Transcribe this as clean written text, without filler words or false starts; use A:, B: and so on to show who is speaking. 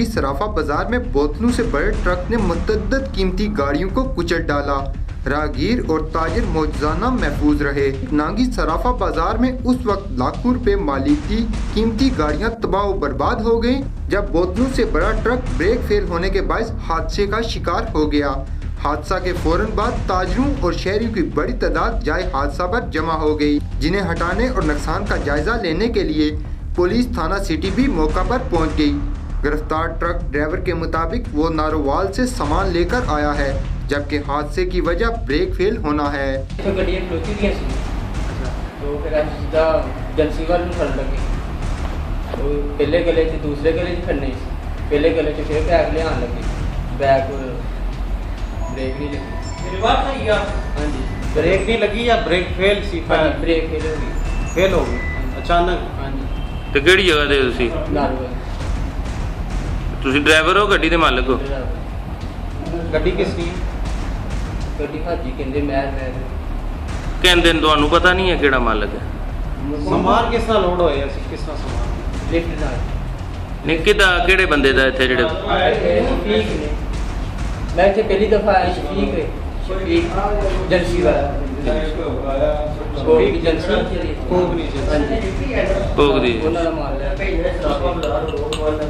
A: नांगी सराफा बाजार में बोतलों से भरे ट्रक ने मुतअद्दिद कीमती गाड़ियों को कुचल डाला। राहगीर और ताजिर मौजूदाना महफूज रहे। नांगी सराफा बाजार में उस वक्त लाखों रुपए माली की कीमती गाड़ियां तबाह और बर्बाद हो गयी जब बोतलों से बड़ा ट्रक ब्रेक फेल होने के बायस हादसे का शिकार हो गया। हादसा के फौरन बाद ताजरों और शहरियों की बड़ी तादाद जाए हादसा पर जमा हो गई, जिन्हें हटाने और नुकसान का जायजा लेने के लिए पुलिस थाना सिटी भी मौका पर पहुंच गई। गिरफ्तार ट्रक ड्राइवर के मुताबिक वो नारोवाल से सामान लेकर आया है, जबकि हादसे की वजह ब्रेक फेल होना है।
B: तो गड्डियां खलोती दी सी, तो फिर हम सीधा एजेंसी वाल में खड़ लगे। तो पहले गले से दूसरे गले से खड़ने, पहले गले से फिर बैग ले आने लगे। बैग ब्रेक नहीं लगी।
C: रिवर्स है या
B: हाँ जी,
C: ब्रेक नहीं लगी या ब्रेक फेल सी?
B: हाँ जी, ब्रेक फेल हो गई।
C: फेल हो गई अचानक?
B: हाँ जी।
D: ਤੇ ਕਿਹੜੀ ਜਗ੍ਹਾ ਤੇ ਤੁਸੀਂ
B: नारोवाल
D: ਤੁਸੀਂ ਡਰਾਈਵਰ ਹੋ ਗੱਡੀ ਦੇ ਮਾਲਕ ਹੋ?
C: ਗੱਡੀ ਕਿਸ ਦੀ?
B: गड्डी हाजी कहते मैं
D: ਕਹਿੰਦੇ ਨੇ ਤੁਹਾਨੂੰ ਪਤਾ ਨਹੀਂ ਹੈ ਕਿਹੜਾ ਮਾਲਕ ਹੈ?
C: ਸਮਾਨ ਕਿਸ ਤਰ੍ਹਾਂ ਲੋਡ ਹੋਇਆ ਸੀ? ਕਿਸ ਤਰ੍ਹਾਂ ਸਮਾਨ?
B: लिफ्ट नाल
D: ਨਹੀਂ ਕਿਹਦਾ ਕਿਹੜੇ ਬੰਦੇ ਦਾ ਇੱਥੇ ਜਿਹੜੇ
B: शफीक ने, मैं इतने पहली दफा आया। शफीक एजेंसी वाला कोई एजेंसी
C: कोई नहीं
B: हाँ जी
D: ਭੋਗ ਦੀ
B: ਉਹਨਾਂ ਦਾ ਮਾਲ ਹੈ।